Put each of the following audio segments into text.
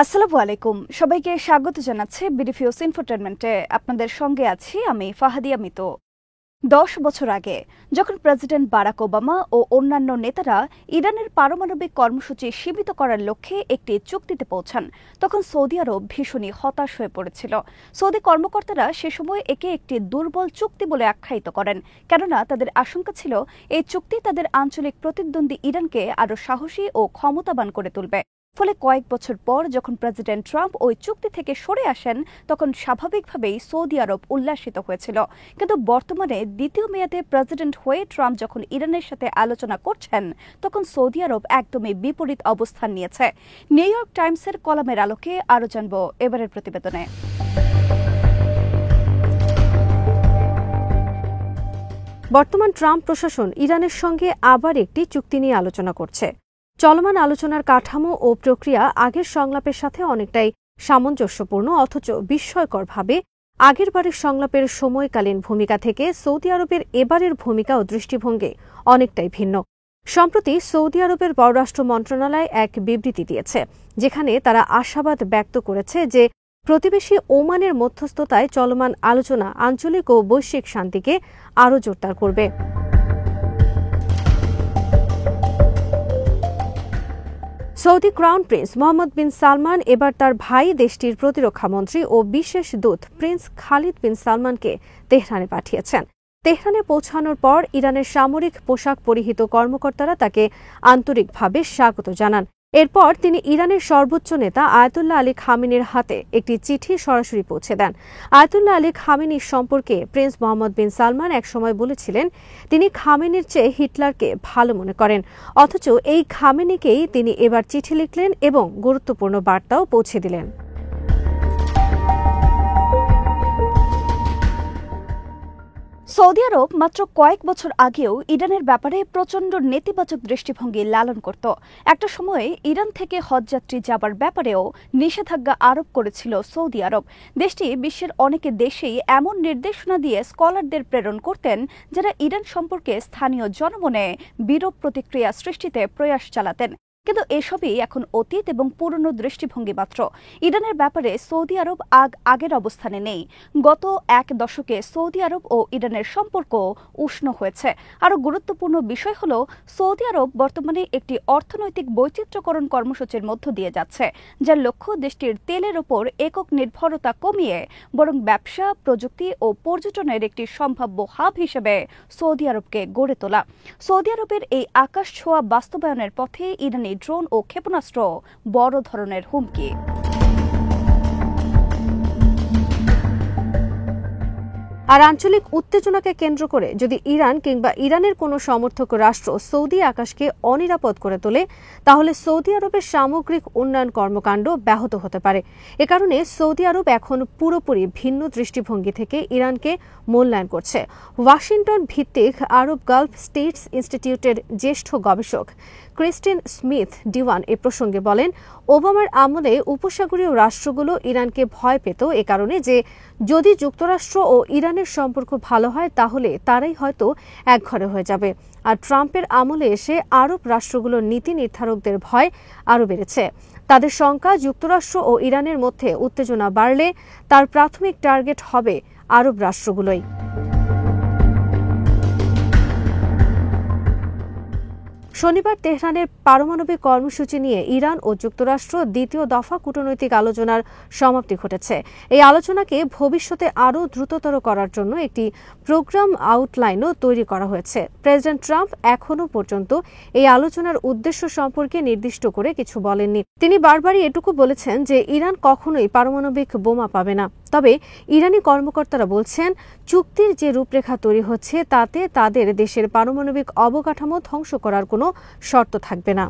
আসসালামু আলাইকুম, সবাইকে স্বাগত জানাচ্ছি বিডিফিউস ইনফোটেনমেন্টে। আপনাদের সঙ্গে আছি আমি ফাহাদিয়া মিতু। 10 বছর আগে যখন প্রেসিডেন্ট বারাক ওবামা ও অন্যান্য নেতারা ইরানের পারমাণবিক কর্মসূচি সীমিত করার লক্ষ্যে একটি চুক্তিতে পৌঁছান, তখন সৌদি আরব ভীষণই হতাশ হয়ে পড়েছিল। সৌদি কর্মকর্তারা সে সময় একে একটি দুর্বল চুক্তি বলে আখ্যায়িত করেন, কেননা তাদের আশঙ্কা ছিল এই চুক্তি তাদের আঞ্চলিক প্রতিদ্বন্দ্বী ইরানকে আরও সাহসী ও ক্ষমতাবান করে তুলবে। ফলে কয়েক বছর পর যখন প্রেসিডেন্ট ট্রাম্প ওই চুক্তি থেকে সরে আসেন, তখন স্বাভাবিকভাবেই সৌদি আরব উল্লাসিত হয়েছিল। কিন্তু বর্তমানে দ্বিতীয় মেয়াদে প্রেসিডেন্ট হয়ে ট্রাম্প যখন ইরানের সাথে আলোচনা করছেন, তখন সৌদি আরব একদমই বিপরীত অবস্থান নিয়েছে। নিউ ইয়র্ক টাইমসের কলামের আলোকে আরও জানব এবারের প্রতিবেদনে। বর্তমান ট্রাম্প প্রশাসন ইরানের সঙ্গে আবার একটি চুক্তি নিয়ে আলোচনা করছে। চলমান আলোচনার কাঠামো ও প্রক্রিয়া আগের সংলাপের সাথে অনেকটাই সামঞ্জস্যপূর্ণ, অথচ বিস্ময়করভাবে আগেরবারের সংলাপের সময়কালীন ভূমিকা থেকে সৌদি আরবের এবারের ভূমিকা ও দৃষ্টিভঙ্গি অনেকটাই ভিন্ন। সম্প্রতি সৌদি আরবের পররাষ্ট্র মন্ত্রণালয় এক বিবৃতি দিয়েছে, যেখানে তারা আশাবাদ ব্যক্ত করেছে যে প্রতিবেশী ওমানের মধ্যস্থতায় চলমান আলোচনা আঞ্চলিক ও বৈশ্বিক শান্তিকে আরও জোরদার করবে। সৌদি ক্রাউন প্রিন্স মোহাম্মদ বিন সালমান এবার তার ভাই দেশটির প্রতিরক্ষামন্ত্রী ও বিশেষ দূত প্রিন্স খালিদ বিন সালমানকে তেহরানে পাঠিয়েছেন। তেহরানে পৌঁছানোর পর ইরানের সামরিক পোশাক পরিহিত কর্মকর্তারা তাকে আন্তরিকভাবে স্বাগত জানান। এরপর তিনি ইরানের সর্বোচ্চ নেতা আয়াতুল্লাহ আলী খামেনির হাতে একটি চিঠি সরাসরি পৌঁছে দেন। আয়াতুল্লাহ আলী খামেনির সম্পর্কে প্রিন্স মোহাম্মদ বিন সালমান একসময় বলেছিলেন তিনি খামেনির চেয়ে হিটলারকে ভালো মনে করেন, অথচ এই খামেনিকেই তিনি এবার চিঠি লিখলেন এবং গুরুত্বপূর্ণ বার্তাও পৌঁছে দিলেন। সৌদি আরব মাত্র কয়েক বছর আগেও ইরানের ব্যাপারে প্রচণ্ড নেতিবাচক দৃষ্টিভঙ্গি লালন করত। একটা সময়ে ইরান থেকে হজযাত্রী যাবার ব্যাপারেও নিষেধাজ্ঞা আরোপ করেছিল সৌদি আরব। দেশটি বিশ্বের অনেক দেশেই এমন নির্দেশনা দিয়ে স্কলারদের প্রেরণ করতেন, যারা ইরান সম্পর্কে স্থানীয় জনমনে বিরূপ প্রতিক্রিয়া সৃষ্টিতে প্রয়াস চালাতেন। কিন্তু এসবই এখন অতীত এবং পুরনো দৃষ্টিভঙ্গি মাত্র। ইরানের ব্যাপারে সৌদি আরব আগের অবস্থানে নেই। গত এক দশকে সৌদি আরব ও ইরানের সম্পর্ক উষ্ণ হয়েছে। আরও গুরুত্বপূর্ণ বিষয় হল, সৌদি আরব বর্তমানে একটি অর্থনৈতিক বৈচিত্র্যকরণ কর্মসূচির মধ্য দিয়ে যাচ্ছে, যার লক্ষ্য দেশটির তেলের ওপর একক নির্ভরতা কমিয়ে বরং ব্যবসা, প্রযুক্তি ও পর্যটনের একটি সম্ভাব্য হাব হিসেবে সৌদি আরবকে গড়ে তোলা। সৌদি আরবের এই আকাশ ছোঁয়া বাস্তবায়নের পথে ইরানি ড্রোন ও ক্ষেপণাস্ত্র বড় ধরনের হুমকি। আর আঞ্চলিক উত্তেজনাকে কেন্দ্র করে যদি ইরান কিংবা ইরানের কোনো সমর্থক রাষ্ট্র সৌদি আকাশকে অনিরাপদ করে তোলে, তাহলে সৌদি আরবের সামগ্রিক উন্নয়ন কর্মকাণ্ড ব্যাহত হতে পারে। এ কারণে সৌদি আরব এখন পুরোপুরি ভিন্ন দৃষ্টিভঙ্গি থেকে ইরানকে মূল্যায়ন করছে। ওয়াশিংটন ভিত্তিক আরব গালফ স্টেটস ইনস্টিটিউটের জ্যেষ্ঠ গবেষক ক্রিস্টিন স্মিথ ডিওয়ান এ প্রসঙ্গে বলেন, ওবামার আমলে উপসাগরীয় রাষ্ট্রগুলো ইরানকে ভয় পেত এ কারণে যে যদি যুক্তরাষ্ট্র ও ইরানের সম্পর্ক ভালো হয় তাহলে তারাই হয়তো একঘরে হয়ে যাবে। আর ট্রাম্পের আমলে এসে আরব রাষ্ট্রগুলোর নীতি নির্ধারকদের ভয় আরও বেড়েছে। তাদের শঙ্কা যুক্তরাষ্ট্র ও ইরানের মধ্যে উত্তেজনা বাড়লে তার প্রাথমিক টার্গেট হবে আরব রাষ্ট্রগুলোই। শনিবার তেহরানের পারমাণবিক কর্মসূচি নিয়ে ইরান ও যুক্তরাষ্ট্র দ্বিতীয় দফা কূটনৈতিক আলোচনার সমাপ্তি ঘটেছে। এই আলোচনাকে ভবিষ্যতে আরও দ্রুততর করার জন্য একটি প্রোগ্রাম আউটলাইনও তৈরি করা হয়েছে। প্রেসিডেন্ট ট্রাম্প এখনও পর্যন্ত এই আলোচনার উদ্দেশ্য সম্পর্কে নির্দিষ্ট করে কিছু বলেননি। তিনি বারবারই এটুকু বলেছেন যে ইরান কখনোই পারমাণবিক বোমা পাবে না। তবে ইরানি কর্মকর্তারা বলছেন, চুক্তির যে রূপরেখা তৈরি হচ্ছে তাতে তাদের দেশের পারমাণবিক অবকাঠামো ধ্বংস করার কোনো শর্ত থাকবে না।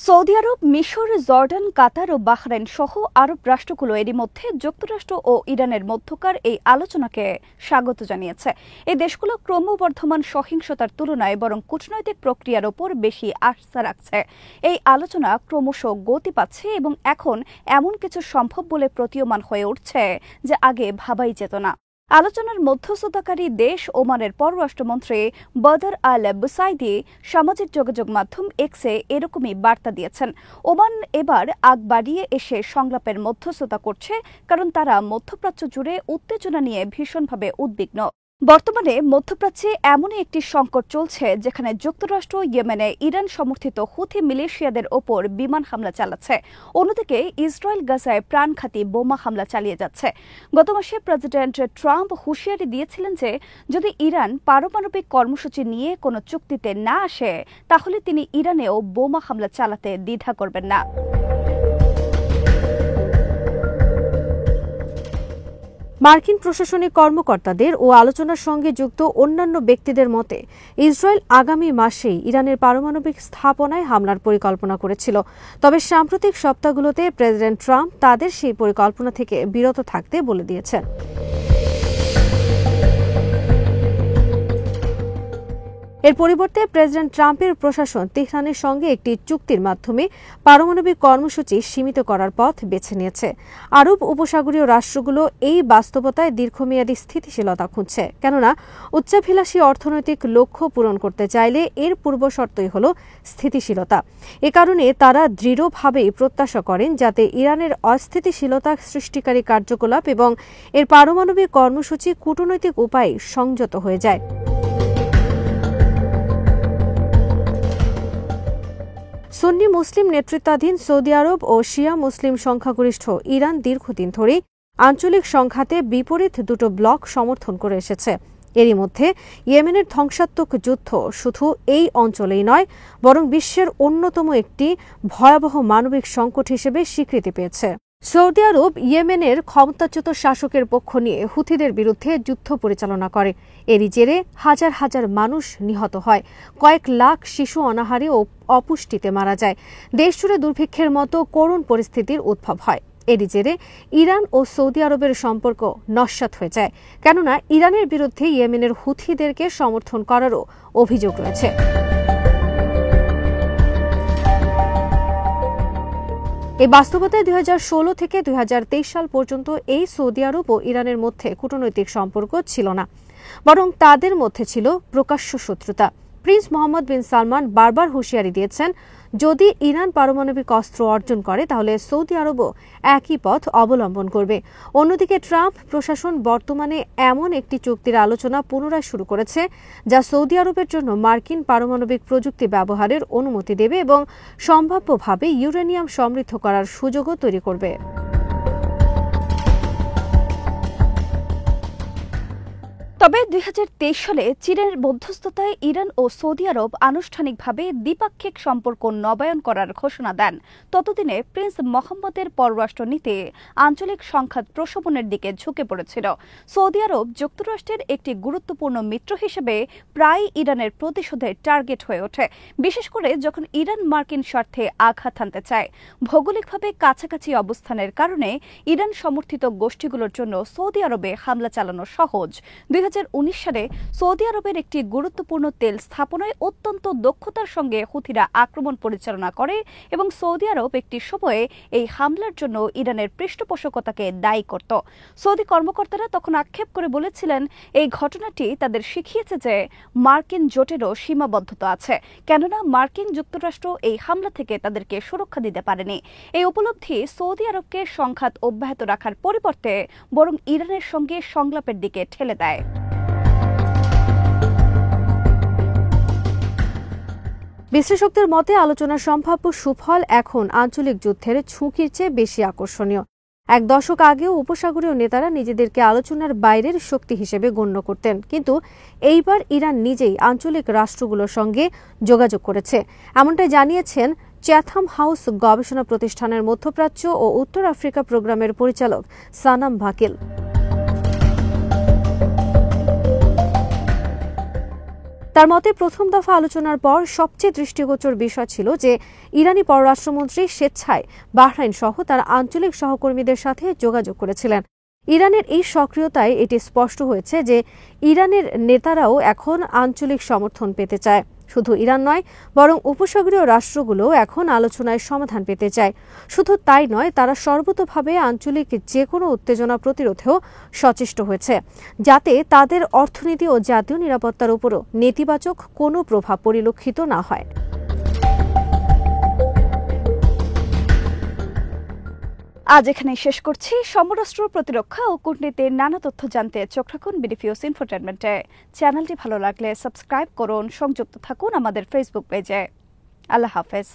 সৌদি আরব, মিশর, জর্ডান, কাতার ও বাহরাইন সহ আরব রাষ্ট্রগুলো এরই মধ্যে যুক্তরাষ্ট্র ও ইরানের মধ্যকার এই আলোচনাকে স্বাগত জানিয়েছে। এই দেশগুলো ক্রমবর্ধমান সহিংসতার তুলনায় বরং কূটনৈতিক প্রক্রিয়ার ওপর বেশি আস্থা রাখছে। এই আলোচনা ক্রমশ গতি পাচ্ছে এবং এখন এমন কিছু সম্ভব বলে প্রতীয়মান হয়ে উঠছে যা আগে ভাবাই যেত না। আলোচনার মধ্যস্থতাকারী দেশ ওমানের পররাষ্ট্রমন্ত্রী বদর আল বুসাইদি সামাজিক যোগাযোগ মাধ্যম এক্সে এরকমই বার্তা দিয়েছেন। ওমান এবার আগ বাড়িয়ে এসে সংলাপের মধ্যস্থতা করছে, কারণ তারা মধ্যপ্রাচ্য জুড়ে উত্তেজনা নিয়ে ভীষণভাবে উদ্বিগ্ন। বর্তমানে মধ্যপ্রাচ্যে এমনই একটি সংকট চলছে যেখানে যুক্তরাষ্ট্র ইয়েমেনে ইরান সমর্থিত হুথি মিলিশিয়াদের ওপর বিমান হামলা চালাচ্ছে, অন্যদিকে ইসরায়েল গাজায় প্রাণঘাতী বোমা হামলা চালিয়ে যাচ্ছে। গত মাসে প্রেসিডেন্ট ট্রাম্প হুঁশিয়ারি দিয়েছিলেন যে যদি ইরান পারমাণবিক কর্মসূচি নিয়ে কোনো চুক্তিতে না আসে তাহলে তিনি ইরানেও বোমা হামলা চালাতে দ্বিধা করবেন না। মার্কিন প্রশাসনিক কর্মকর্তাদের ও আলোচনার সঙ্গে যুক্ত অন্যান্য ব্যক্তিদের মতে ইসরায়েল আগামী মাসেই ইরানের পারমাণবিক স্থাপনায় হামলার পরিকল্পনা করেছিল। তবে সাম্প্রতিক সপ্তাহগুলোতে প্রেসিডেন্ট ট্রাম্প তাদের সেই পরিকল্পনা থেকে বিরত থাকতে বলে দিয়েছেন। এর পরিবর্তে প্রেসিডেন্ট ট্রাম্পের প্রশাসন তেহরানের সঙ্গে একটি চুক্তির মাধ্যমে পারমাণবিক কর্মসূচি সীমিত করার পথ বেছে নিয়েছে। আরব উপসাগরীয় রাষ্ট্রগুলো এই বাস্তবতায় দীর্ঘমেয়াদী স্থিতিশীলতা খুঁজছে, কেননা উচ্চাভিলাষী অর্থনৈতিক লক্ষ্য পূরণ করতে চাইলে এর পূর্বশর্তই হল স্থিতিশীলতা। এ কারণে তারা দৃঢ়ভাবেই প্রত্যাশা করেন যাতে ইরানের অস্থিতিশীলতা সৃষ্টিকারী কার্যকলাপ এবং এর পারমাণবিক কর্মসূচি কূটনৈতিক উপায়ে সংযত হয়ে যায়। সুন্নি মুসলিম নেতৃত্বাধীন সৌদি আরব ও শিয়া মুসলিম সংখ্যাগরিষ্ঠ ইরান দীর্ঘদিন ধরেই আঞ্চলিক সংঘাতে বিপরীত দুটো ব্লক সমর্থন করে এসেছে। এরই মধ্যে ইয়েমেনের ধ্বংসাত্মক যুদ্ধ শুধু এই অঞ্চলেই নয়, বরং বিশ্বের অন্যতম একটি ভয়াবহ মানবিক সংকট হিসেবে স্বীকৃতি পেয়েছে। সৌদি আরব ইয়েমেনের ক্ষমতাচ্যুত শাসকের পক্ষ নিয়ে হুথিদের বিরুদ্ধে যুদ্ধ পরিচালনা করে। এরই জেরে হাজার হাজার মানুষ নিহত হয়, কয়েক লাখ শিশু অনাহারে ও অপুষ্টিতে মারা যায়। দেশজুড়ে দুর্ভিক্ষের মতো করুণ পরিস্থিতির উদ্ভব হয়। এরই জেরে ইরান ও সৌদি আরবের সম্পর্ক নস্যাৎ হয়ে যায়, কেননা ইরানের বিরুদ্ধে ইয়েমেনের হুথিদেরকে সমর্থন করারও অভিযোগ রয়েছে। এই বাস্তবতায় 2016 থেকে 2023 সাল পর্যন্ত এই সৌদি আরব ও ইরানের মধ্যে কূটনৈতিক সম্পর্ক ছিল না, বরং তাদের মধ্যে ছিল প্রকাশ্য শত্রুতা। প্রিন্স মোহাম্মদ বিন সালমান বারবার হুঁশিয়ারি দিয়েছেন, যদি ইরান পারমাণবিক অস্ত্র অর্জন করে তাহলে সৌদি আরবও একই পথ অবলম্বন করবে। অন্যদিকে ট্রাম্প প্রশাসন বর্তমানে এমন একটি চুক্তির আলোচনা পুনরায় শুরু করেছে যা সৌদি আরবের জন্য মার্কিন পারমাণবিক প্রযুক্তি ব্যবহারের অনুমতি দেবে এবং সম্ভাব্যভাবে ইউরেনিয়াম সমৃদ্ধ করার সুযোগও তৈরি করবে। তবে 2023 সালে চীনের মধ্যস্থতায় ইরান ও সৌদি আরব আনুষ্ঠানিকভাবে দ্বিপাক্ষিক সম্পর্ক নবায়ন করার ঘোষণা দেন। ততদিনে প্রিন্স মোহাম্মদের পররাষ্ট্রনীতি আঞ্চলিক সংঘাত প্রশমনের দিকে ঝুঁকে পড়েছিল। সৌদি আরব যুক্তরাষ্ট্রের একটি গুরুত্বপূর্ণ মিত্র হিসেবে প্রায় ইরানের প্রতিশোধের টার্গেট হয়ে ওঠে, বিশেষ করে যখন ইরান মার্কিন স্বার্থে আঘাত হানতে চায়। ভৌগোলিকভাবে কাছাকাছি অবস্থানের কারণে ইরান সমর্থিত গোষ্ঠীগুলোর জন্য সৌদি আরবে হামলা চালানো সহজ। 2019 সালে সৌদি আরবের একটি গুরুত্বপূর্ণ তেল স্থাপনায় অত্যন্ত দক্ষতার সঙ্গে হুথিরা আক্রমণ পরিচালনা করে এবং সৌদি আরব একটি সময়ে এই হামলার জন্য ইরানের পৃষ্ঠপোষকতাকে দায়ী করত। সৌদি কর্মকর্তারা তখন আক্ষেপ করে বলেছিলেন, এই ঘটনাটি তাদের শিখিয়েছে যে মার্কিন জোটেরও সীমাবদ্ধতা আছে, কেননা মার্কিন যুক্তরাষ্ট্র এই হামলা থেকে তাদেরকে সুরক্ষা দিতে পারেনি। এই উপলব্ধি সৌদি আরবকে সংঘাত অব্যাহত রাখার পরিবর্তে বরং ইরানের সঙ্গে সংলাপের দিকে ঠেলে দেয়। বিশ্লেষকদের মতে আলোচনার সম্ভাব্য সুফল এখন আঞ্চলিক যুদ্ধের ঝুঁকির চেয়ে বেশি আকর্ষণীয়। এক দশক আগেও উপসাগরীয় নেতারা নিজেদেরকে আলোচনার বাইরের শক্তি হিসেবে গণ্য করতেন, কিন্তু এইবার ইরান নিজেই আঞ্চলিক রাষ্ট্রগুলোর সঙ্গে যোগাযোগ করেছে। এমনটাই জানিয়েছেন চ্যাথাম হাউস গবেষণা প্রতিষ্ঠানের মধ্যপ্রাচ্য ও উত্তর আফ্রিকা প্রোগ্রামের পরিচালক সানাম ভাকিল। তার মতে প্রথম দফা আলোচনার পর সবচেয়ে দৃষ্টিগোচর বিষয় ছিল যে ইরানি পররাষ্ট্রমন্ত্রী স্বেচ্ছায় বাহরাইন সহ তার আঞ্চলিক সহকর্মীদের সাথে যোগাযোগ করেছিলেন। ইরানের এই সক্রিয়তায় এটি স্পষ্ট হয়েছে যে ইরানের নেতারাও এখন আঞ্চলিক সমর্থন পেতে চায়। শুধু ইরান নয়, বরং উপসাগরীয় রাষ্ট্রগুলো এখন আলোচনায় সমাধান পেতে চায়। শুধু তাই নয়, তারা সর্বতোভাবে আঞ্চলিক যে কোনো উত্তেজনা প্রতিরোধেও সচেষ্ট হয়েছে, যাতে তাদের অর্থনীতি ও জাতীয় নিরাপত্তার উপরও নেতিবাচক কোনো প্রভাব পরিলক্ষিত না হয়। আজ এখানেই শেষ করছি। সমরাষ্ট্র, প্রতিরক্ষা ও কূটনীতির নানা তথ্য জানতে চোখ রাখুন বিডিফিউজ ইনফোটেনমেন্টে। চ্যানেলটি ভালো লাগলে সাবস্ক্রাইব করুন, সংযুক্ত থাকুন আমাদের ফেসবুক পেজে। আল্লাহ হাফেজ।